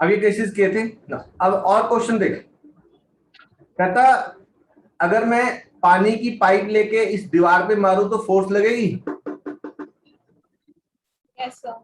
अब ये केसेस किए थे ना। अब और क्वेश्चन देख, कहता अगर मैं पानी की पाइप लेके इस दीवार पे मारूं तो फोर्स लगेगी? Yes sir.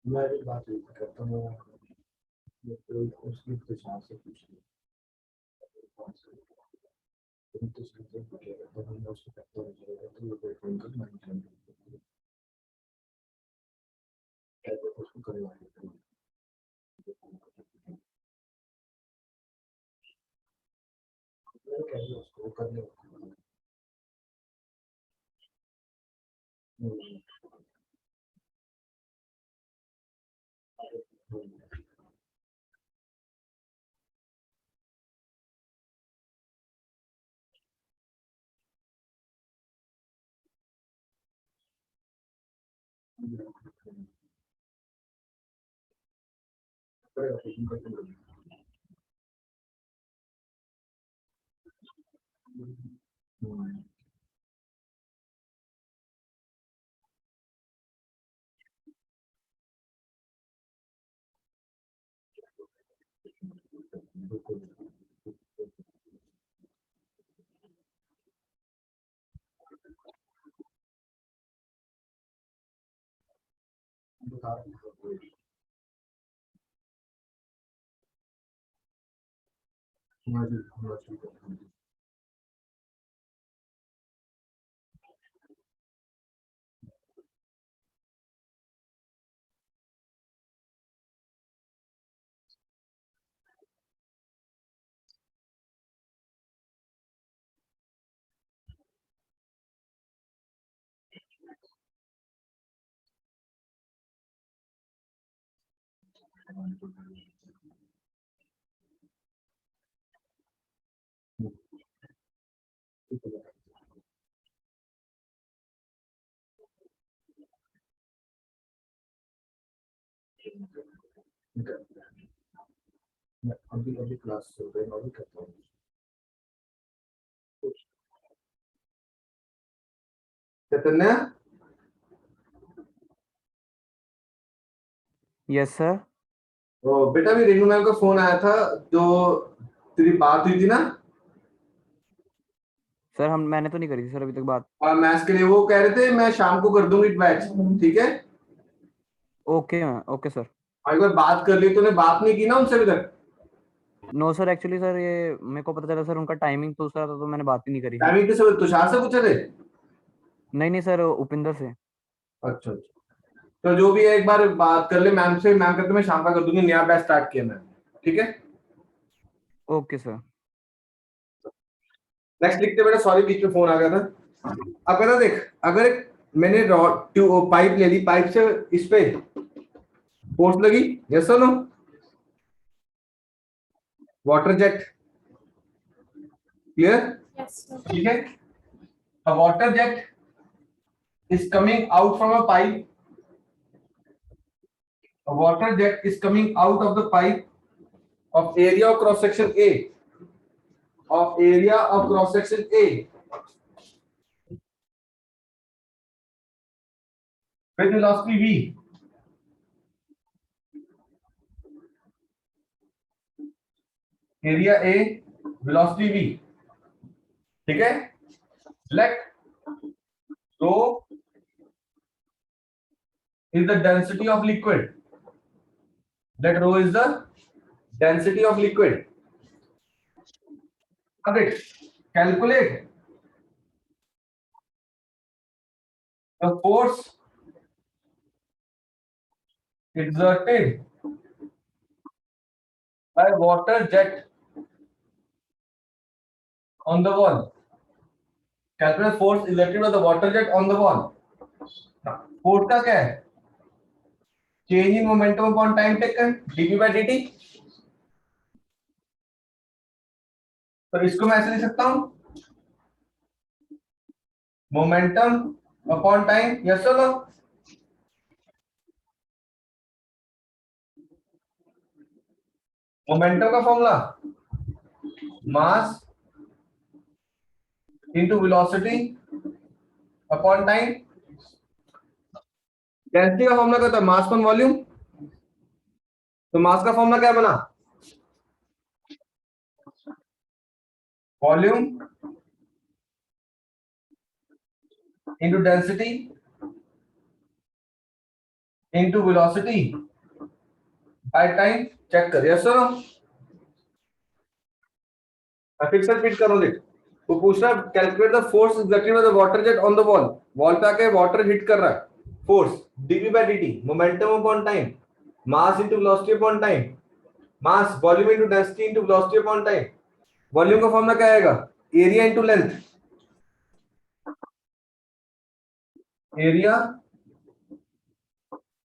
मैं एक बात करता हूँ, उसकी प्रशंसा से कुछ उसको करवा उसको करने मैं अभी अभी क्लास अभी करता हूँ। चैतन्य, यस सर। तो बेटा भी रेनू मैम का फोन आया था, जो तेरी बात हुई थी ना, सर मैंने तो नहीं करी थी सर अभी तक बात। और मैथ्स के लिए वो कह रहे थे मैं शाम को कर दूंगी बैच, ठीक है। Okay okay sir. और एक बार बात कर ली, तूने बात नहीं की ना उनसे अभी तक? नो सर, एक्चुअली सर ये मेरे को पता चला सर उनका टाइमिंग दूसरा था तो मैंने बात ही नहीं करी फिर। टाइमिंग किसे, तुषार से पूछे थे? नहीं नहीं सर, उपिंदर से। अच्छा अच्छा। तो जो भी है एक बार बात कर ले मैम से, मैम कहते मैं शाम का कर दूंगी, नया बैच स्टार्ट किया मैम, ठीक है। Okay sir. नेक्स्ट लिखते बेटा, सॉरी बीच में फोन आ गया था। अब कहता देख, अगर मैंने रॉड पाइप ले ली, पाइप से इस पे फोर्स लगी, यस और नो, वाटर जेट, क्लियर? ठीक है। अ water jet is coming out from a pipe. A water jet is coming out of the pipe of area of cross section A. Of area of cross section A. With velocity V. Area A, velocity V. ठीक है? Let rho is the density of liquid. Let rho is the density of liquid. Okay. Calculate the force exerted by water jet on the wall. Calculate force exerted by the water jet on the wall. Force का क्या है? Change in momentum upon time taken, dp by dt। तो इसको मैं ऐसे लिख सकता हूं, मोमेंटम अपॉन टाइम, यस और नो? मोमेंटम का formula mass into velocity upon time. Density का फॉर्मूला क्या होता है? Mass upon volume. तो मास का फॉर्मूला क्या बना? Volume into density into velocity by time. Check कर, यस और नो? फिर से रिपीट करो, देख। वो पूछ रहा है calculate the force exerted by the water jet on the wall. Wall पे आके वाटर हिट कर रहा है, force dp by dt, momentum upon time, mass into velocity upon time, mass volume into density into velocity upon time. Volume का formula क्या आएगा? Area into length, area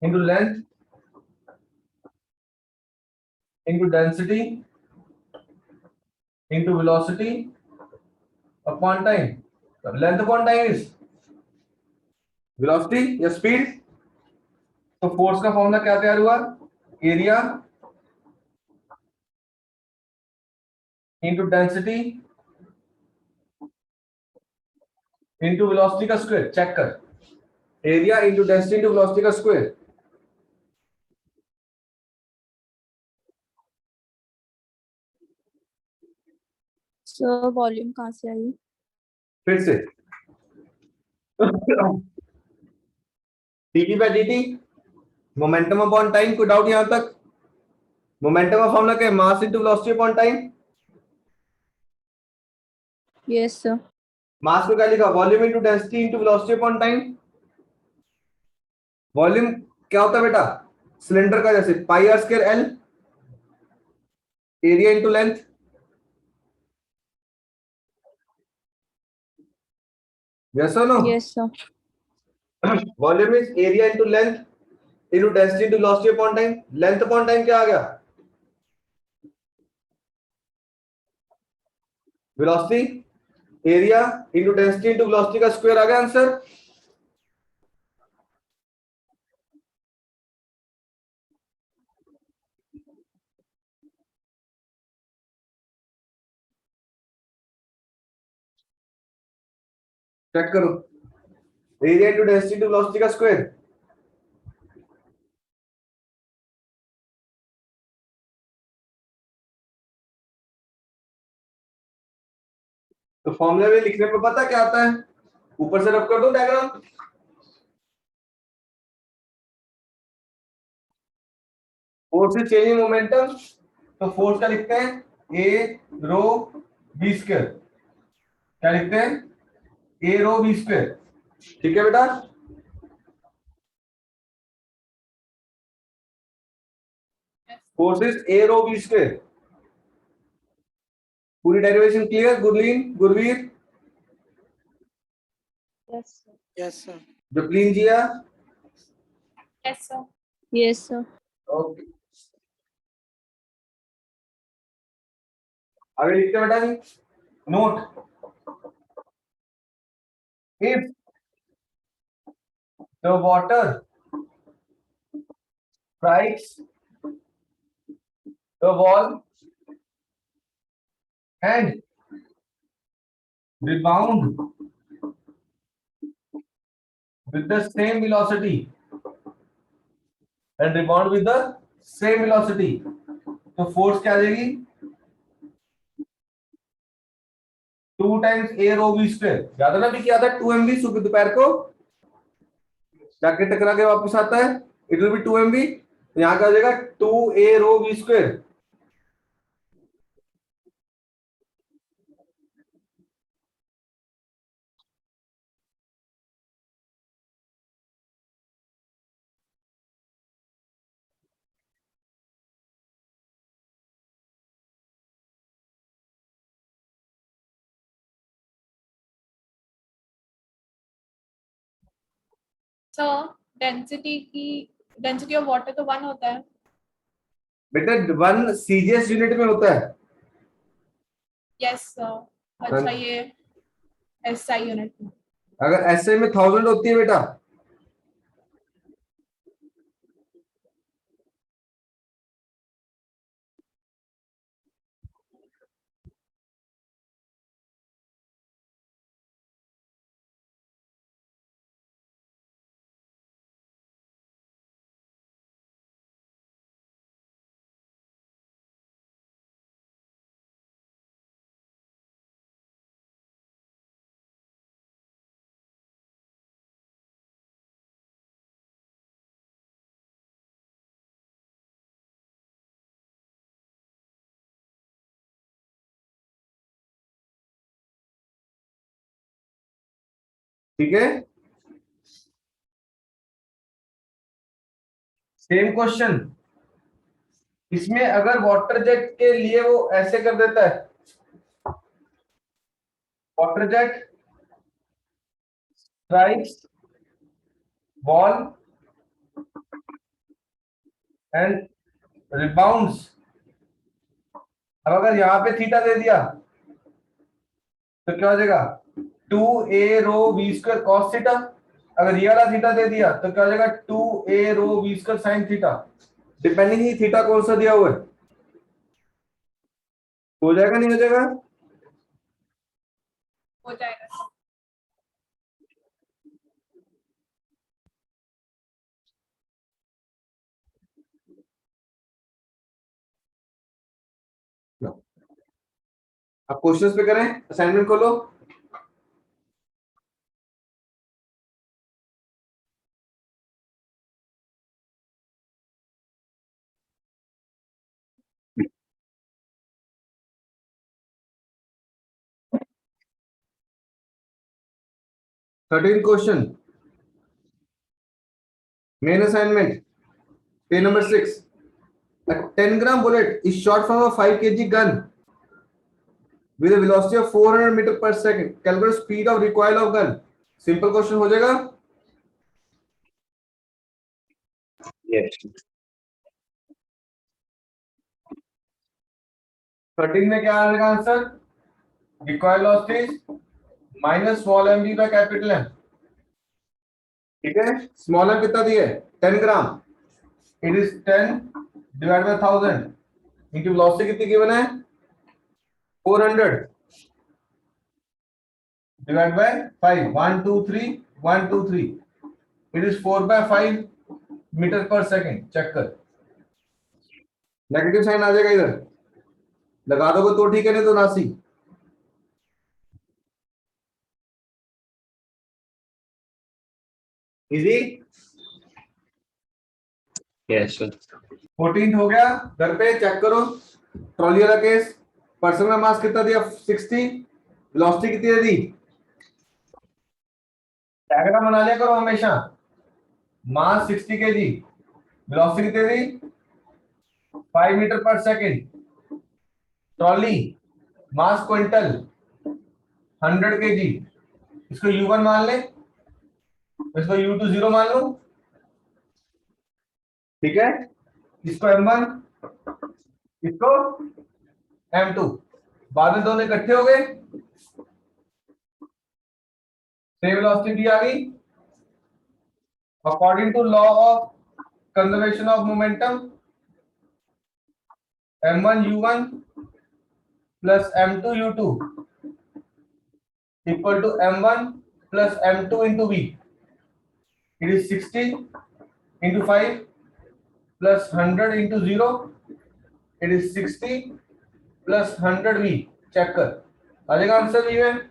into length into density into velocity upon time. Length upon time is velocity या speed. तो force का formula क्या तैयार हुआ? Area into density into velocity का स्क्वायर। चेक कर, area into density into velocity का square. Sir volume कहाँ से आई? फिर से dp by dt, momentum upon time. कोई डाउट यहां तक? मोमेंटम का फॉर्मूला क्या है? Mass into velocity upon time. Yes sir. Mass को क्या लिखा? Volume into density into velocity upon time. Volume क्या होता है बेटा? सिलेंडर का जैसे pi R square L, area into length. Yes और no? Yes sir. Volume is area into length into density into velocity upon time. Length upon time क्या आ गया? Velocity, area into density into velocity का square आ गया answer. Check करो, area into density into velocity का square. तो formula में लिखने पे पता क्या आता है, ऊपर से रब कर दो diagram. Force is changing momentum, तो फोर्स का लिखते हैं ए रो बी स्क्वायर। क्या लिखते हैं, ए रो बी स्क्वायर। ठीक है बेटा, force is A rho B square. पूरी derivation clear Gurleen Gurveer? Yes, sir. Yes, sir. Japleen Jiya? Yes, sir. Yes, sir. Okay, आगे लिखते हैं बेटा जी, note if the water strikes the wall and rebound with the same velocity तो फोर्स क्या आ जाएगी, 2 times ए rho B square. याद है ना भी क्या था, 2 mv सुबह दोपहर को जाके टकरा के वापस आता है, इट विल बी 2 mv। यहाँ क्या हो जाएगा, 2a rho B square. Sir density of water तो 1 होता है। बेटा 1 सीजीएस यूनिट में होता है। यस सर, अच्छा ये एसआई यूनिट में। अगर एसआई में 1000 होती है बेटा, ठीक है। सेम क्वेश्चन, इसमें अगर वाटर जेट के लिए वो ऐसे कर देता है, water jet strikes ball and rebounds. अब अगर यहां पे थीटा दे दिया तो क्या हो जाएगा, 2a rho B square cos theta. अगर ये वाला थीटा दे दिया तो क्या हो जाएगा, 2a rho B square sine theta. Depending ही थीटा कौन सा दिया हुआ है। हो जाएगा नहीं हो जाएगा? हो जाएगा सर। अब क्वेश्चंस पे करें, असाइनमेंट खोलो। Thirteen question, main assignment, page number 6। A 10-gram bullet is shot from a 5 kg gun with a velocity of 400 meter per second. Calculate speed of recoil of gun. Simple question हो जाएगा। Yes. 13 में क्या आएगा answer, recoil velocity minus small m v by capital m. ठीक है, small m कितना दिया है, 10 gram. It is 10 divide by 1000 इनकी वेलोसिटी कितनी गिवन है, 400 divide by 5, 1 2 3 1 2 3, it is 4/5 metre पर सेकंड। चेक कर, नेगेटिव साइन आ जाएगा इधर, लगा दोगे तो ठीक है, नहीं तो नासी। इजी। Yes, sir. 14 हो गया। घर पे चेक करो ट्रॉली वाला केस। पर्सन का मास कितना दिया 60, वेलोसिटी कितनी दे दी। डायग्राम बना लिया करो हमेशा। मास 60 kg, वेलोसिटी कितनी दी 5 मीटर पर सेकेंड। ट्रॉली मास क्विंटल 100 kg, इसको U1 मान ले, इसको U2 0 मान लो, ठीक है। इसको M1, इसको M2, बाद में दोनों इकट्ठे हो गए, सेम वेलोसिटी आ गई। According to law of conservation of momentum, M1 U1 plus M2 U2 equal to M1 plus M2 into V। It is 60 into 5 plus 100 into 0, it is 60 plus 100 V। Check कर, आ जाएगा answer V में।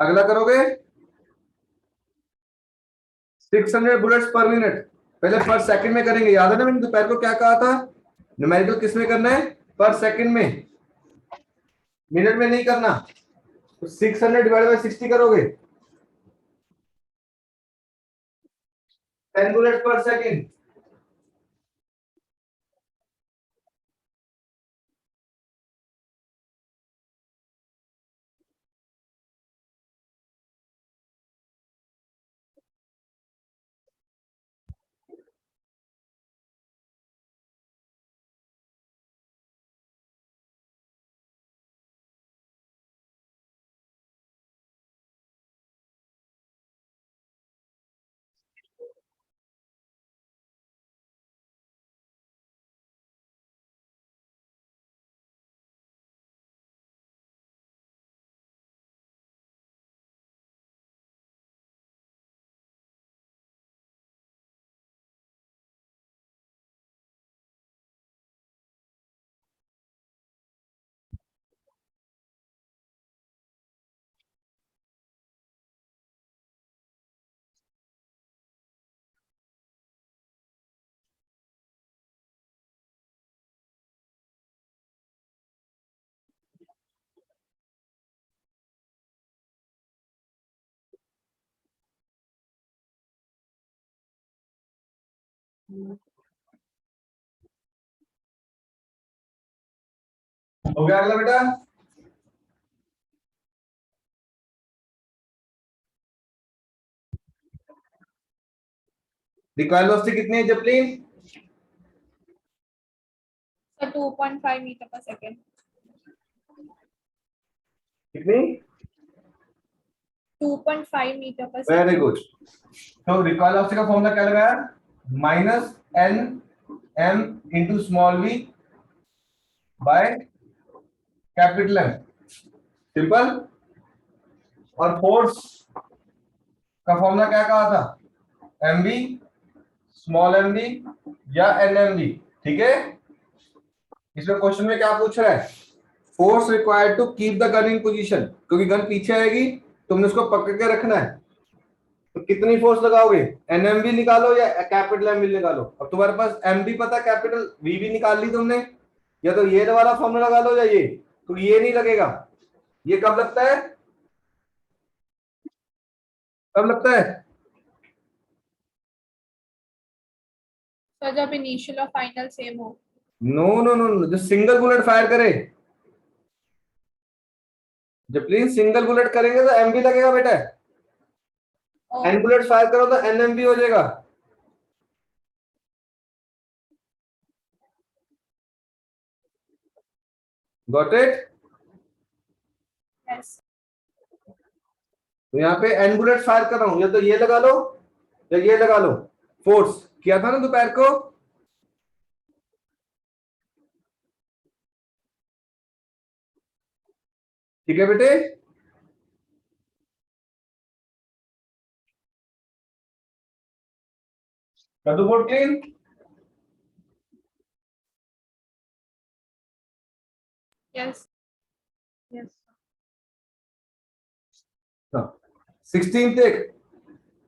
अगला करोगे 600 bullets per minute. पहले पर second में करेंगे, याद है ना मैंने दोपहर को क्या कहा था, न्यूमेरिकल किस में करना है, पर सेकंड में, मिनट में नहीं करना। तो 600 डिवाइड बाय 60 करोगे 10 बुलेट्स पर सेकंड। हो गया अगला बेटा। रिकॉइल वेलोसिटी कितनी है जपलीन? सर 2.5 मीटर पर सेकेंड। कितनी? 2.5 मीटर पर वेरी सेकेंड। गुड। तो रिकॉइल वेलोसिटी का फॉर्मूला क्या लगाया, minus n m into small v by capital m, simple. और फोर्स का फॉर्मूला क्या कहा था, m v small m v या एन एम वी, ठीक है। इसमें क्वेश्चन में क्या पूछ रहा है, force required to keep the gun in position, क्योंकि गन पीछे आएगी तुमने उसको पकड़ के रखना है। तो कितनी फोर्स लगाओगे, एनएमवी निकालो या कैपिटल एम वी निकालो। अब तुम्हारे पास एम भी पता, कैपिटल वी भी निकाल ली तुमने, या तो ये वाला फॉर्मूला लगा लो या ये। तो ये नहीं लगेगा, ये कब लगता है, कब लगता है, सर जब इनिशियल और फाइनल सेम हो। नो नो नो नो, जो सिंगल बुलेट फायर करे, जब प्लीज सिंगल बुलेट करेंगे तो एम भी लगेगा बेटा, एन बुलेट फायर करो तो एनएम भी हो जाएगा। Got it. यस। तो यहाँ पे एन बुलेट फायर कर रहा हूं, या तो ये लगा लो या ये लगा लो। फोर्स किया था ना दोपहर को, ठीक है बेटे। कर दो board clean? Yes. Yes. 16th एक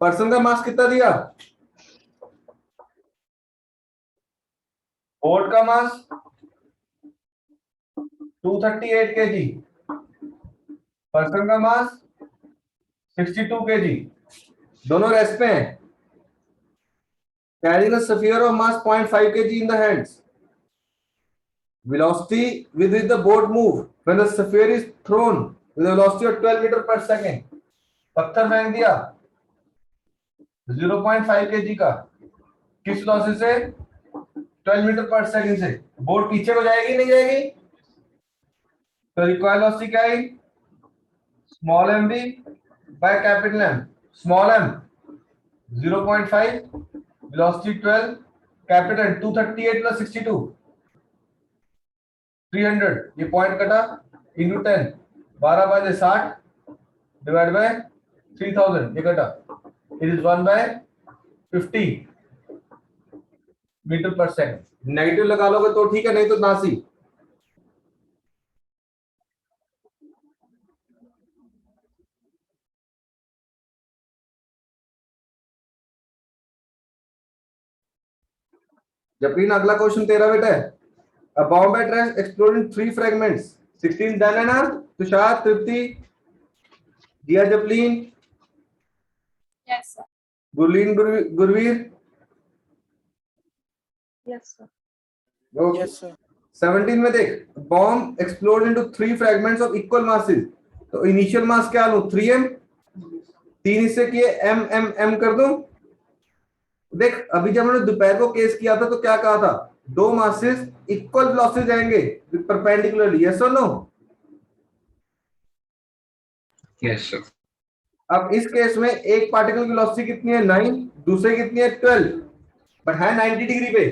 पर्सन का मास कितना दिया? बोर्ड का मास 238 kg, पर्सन का मास 62 kg, दोनों रेस्ट पे हैं. Carrying a sphere of mass 0.5 kg in the hands. Velocity with which the board move when the sphere is thrown with a velocity of 12 meter per second. पत्थर फेंक दिया 0.5 kg का, किस velocity से? 12 metre पर second से. Board पीछे को जाएगी नहीं जाएगी? तो रिक्वायर्ड वेलोसिटी क्या है? Small m v by capital m. Small m 0.5, velocity 12, capital 238 plus 62 300. ये पॉइंट कटा इंटू 10, 12 बाय 60 डिवाइड बाय 3000, ये कटा. इट इज 1 बाय 50 मीटर पर सेकंड. नेगेटिव लगा लोगे तो ठीक है, नहीं तो नासी. जबरीन अगला क्वेश्चन तेरा बेटा है. A bomb at rest exploded in 3 fragments. 16 done है ना? तुषार, तृप्ति, दिया, जबलीन, Yes, sir. Gurleen, Gurveer. Yes, sir. Okay. Yes, sir. 17 में देख, bomb exploded into 3 fragments of equal masses. तो इनिशियल मास क्या लूं? 3m. 3 हिस्से किए, m कर दूं. देख, अभी जब हमने दोपहर को केस किया था तो क्या कहा था? दो मासेस इक्वल वेलोसिटी जाएंगे परपेंडिकुलरली. यस और नो? Yes, sir. अब इस केस में एक पार्टिकल की वेलोसिटी कितनी है? 9, दूसरे कितनी है? 12, बट है 90 डिग्री पे.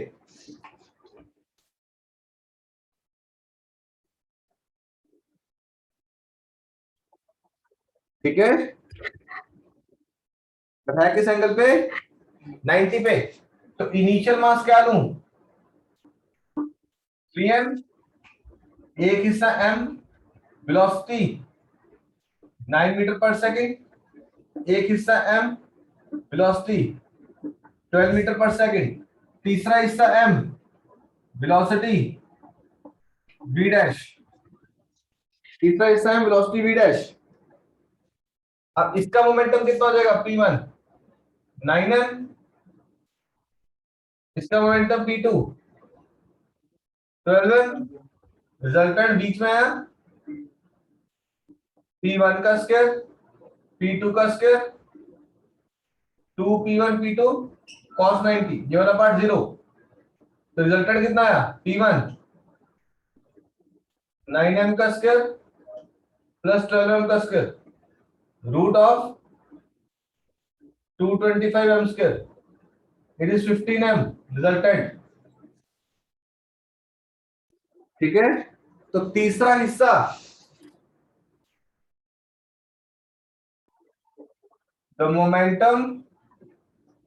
ठीक है, बट है किस एंगल पे? 90 पे. तो इनिशियल मास क्या लूं? 3m, एक हिस्सा m, वेलोसिटी 9 मीटर पर सेकंड, एक हिस्सा m, वेलोसिटी 12 मीटर पर सेकंड, तीसरा हिस्सा m, वेलोसिटी v डैश, तीसरा हिस्सा m, वेलोसिटी v डैश. अब इसका मोमेंटम कितना हो जाएगा? p1 9m, इसका मोमेंटम p2 12m. रिजल्टेंट बीच में है, p1 का स्क्वायर, p2 का स्क्वायर, 2p1 p2 cos 90, ये वाला पार्ट 0. तो रिजल्टेंट कितना आया? p1 9m का स्क्वायर प्लस 12m का square root of 225m square. It is 15m resultant. ठीक है, तो तीसरा हिस्सा the momentum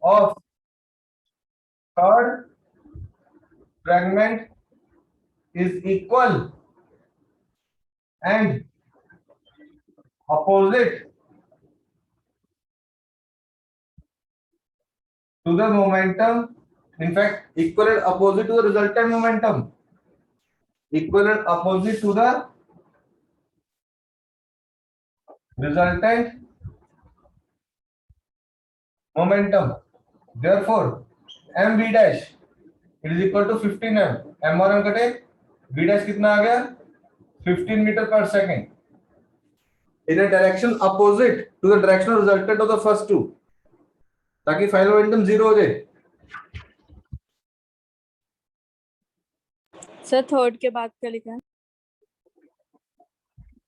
of third fragment is equal and opposite to the momentum. In fact, equal and opposite to the resultant momentum. Equal and opposite to the resultant momentum. Therefore, mv dash it is equal to 15m. m और m कटे, v dash कितना आ गया? 15 metre पर second. In a direction opposite to the directional resultant of the first two, ताकि final momentum 0 हो जाए. Sir third के बाद क्या लिखा है?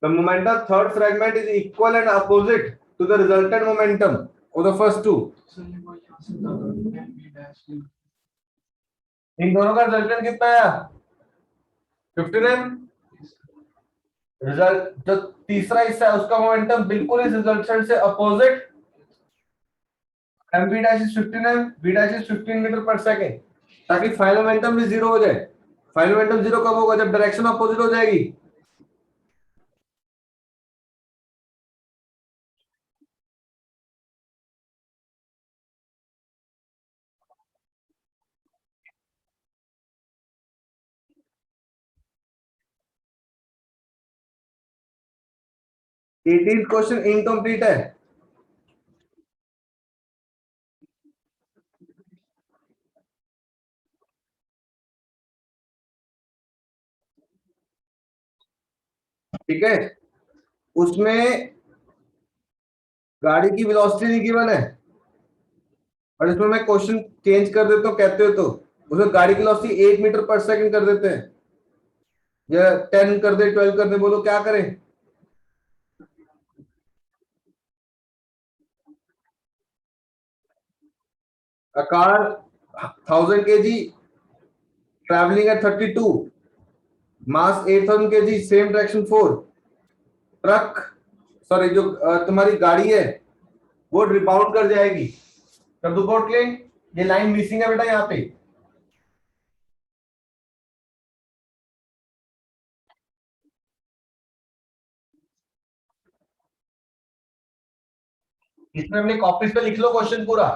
The momentum third fragment is equal and opposite to the resultant momentum of the first two. इन दोनों का रिजल्टेंट कितना आया? 15m. रिजल्ट जो तीसरा हिस्सा है उसका मोमेंटम बिल्कुल इस रिजल्टेंट से opposite mv dash is 15 m, v dash is 15 metre पर सेकेंड, ताकि फाइनल मोमेंटम भी जीरो हो जाए। फाइनल मोमेंटम जीरो कब होगा? जब डायरेक्शन अपोजिट हो जाएगी। एटीन क्वेश्चन इनकम्प्लीट है। ठीक है, उसमें गाड़ी की वेलोसिटी नहीं गिवन है, और इसमें मैं क्वेश्चन चेंज कर देता हूँ, कहते हो तो उसमें गाड़ी की वेलोसिटी 8 मीटर पर सेकंड कर देते हैं, या 10 कर दे, 12 कर दे, बोलो क्या करें? A car 1000 kg traveling at 32, mass 8000 kg, same direction 4, truck, sorry जो तुम्हारी गाड़ी है वो रिबाउंड कर जाएगी। कर दो बोर्ड क्लेम, ये लाइन मिसिंग है बेटा यहाँ पे। इसमें अपनी कॉपीज पे लिख लो क्वेश्चन पूरा,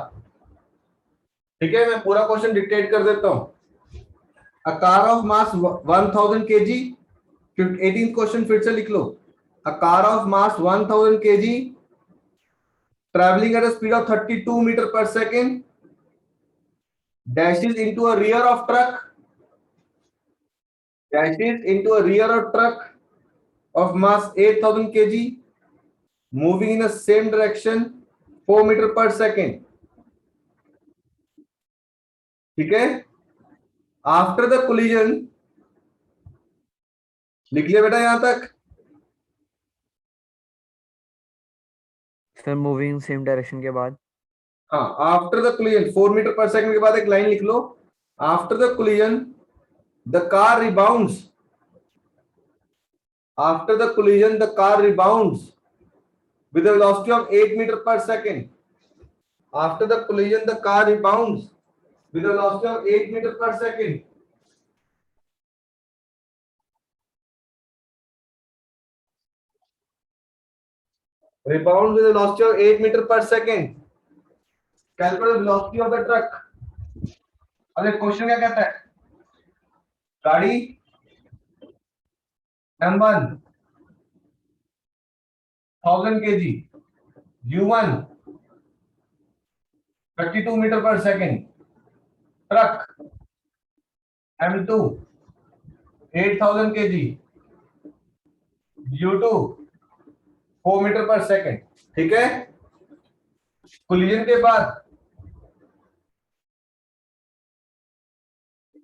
ठीक है? मैं पूरा क्वेश्चन डिक्टेट कर देता हूँ। A car of mass 1000 kg, 18th question फिर से लिख लो। A car of mass 1000 kg traveling at a speed of 32 meter per second dashes into a rear of truck, dashes into a rear of truck of mass 8000 kg moving in the same direction 4 meter per second, ठीक है? After the collision, लिख लिया बेटा यहां तक? Sir moving same direction के बाद, हाँ, आफ्टर द कोलिजन 4 मीटर पर सेकंड के बाद एक लाइन लिख लो। After the collision the car rebounds, after the collision the car rebounds with a velocity of 8 meter per second. After the collision, the car rebounds with a velocity of 8 meter per second. Rebound with a velocity of 8 meter per second. Calculate the velocity of the truck. अरे question क्या कहता है? गाड़ी M1 1000 kg, U1 32 meter per second, truck M2 8000 kg, U2 4 metre पर second, ठीक है? Collision के बाद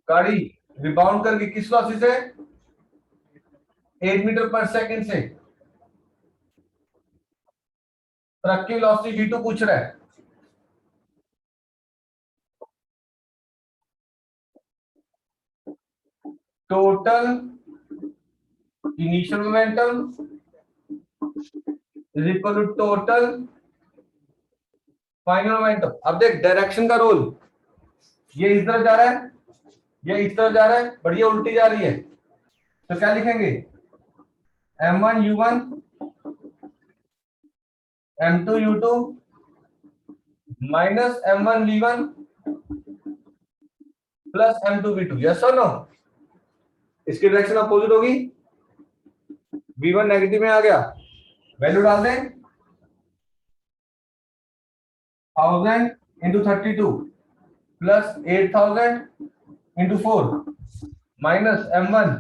गाड़ी रिबाउंड करके किस वेलोसिटी से? 8 मीटर पर सेकंड से। ट्रक की वेलोसिटी v2 पूछ रहा है। Total initial momentum is equal to total final momentum. अब देख डायरेक्शन का रोल, ये इस तरफ जा रहा है, ये इस तरफ जा रहा है, बट ये उल्टी जा रही है, तो क्या लिखेंगे? m1 u1 m2 u2 minus m1 v1 plus m2 v2। Yes और नो? इसकी डायरेक्शन अपोजिट होगी, v1 नेगेटिव में आ गया, वैल्यू डाल दें 1000 into 32 plus 8000 into 4 minus m1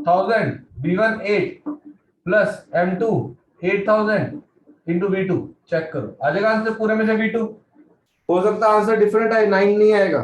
1000 v1 8 plus m2 8000 into v2। Check करो आ जाएगा आंसर पूरे में से v2। हो सकता है आंसर डिफरेंट आए, 9 नहीं आएगा।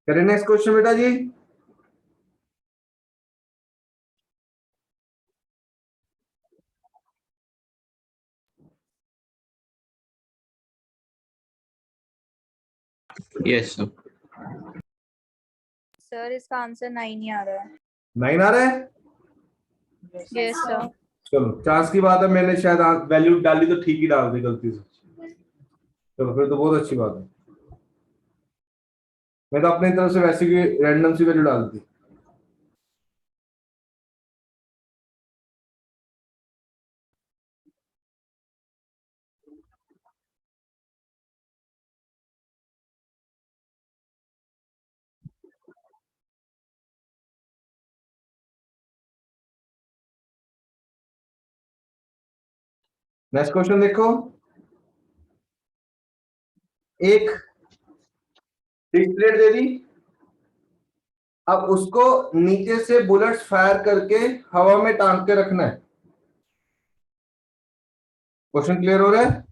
करें नेक्स्ट क्वेश्चन बेटा जी। Yes, sir. सर इसका आंसर 9 ही आ रहा है। 9 आ रहा है। Yes sir. चलो चांस की बात है, मैंने शायद वैल्यू डाली तो ठीक ही डाल दी गलती से। चलो फिर तो बहुत अच्छी बात है। मैं तो अपनी तरफ से वैसे भी रैंडम सी वैल्यू डाल दी। नेक्स्ट क्वेश्चन देखो। एक डिस्प्लेट दे दी, अब उसको नीचे से बुलेट्स फायर करके हवा में टांग के रखना है। क्वेश्चन क्लियर हो रहा है?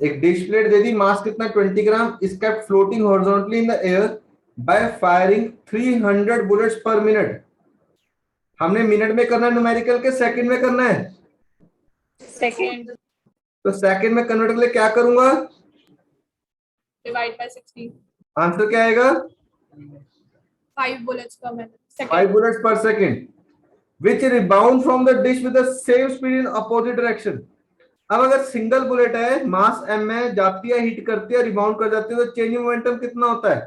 एक डिश प्लेट दे दी, मास कितना 20 gram, is kept floating horizontally in the air by firing 300 bullets per minute. हमने मिनट में करना है न्यूमेरिकल के सेकंड में करना है? सेकेंड। तो सेकंड में कन्वर्ट के लिए क्या करूंगा? Divide by 60। आंसर क्या आएगा? 5 bullets per minute. 5 bullets per second which rebound from the dish with the same speed in opposite direction। अब अगर सिंगल बुलेट है, मास m में, जाती है, हिट करती है, रिबाउंड कर जाती है, तो चेंज मोमेंटम कितना होता है?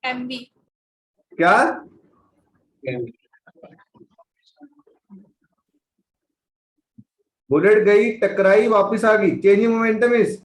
MB। क्या? बुलेट गई, टकराई, वापस आ गई, चेंज मोमेंटम इज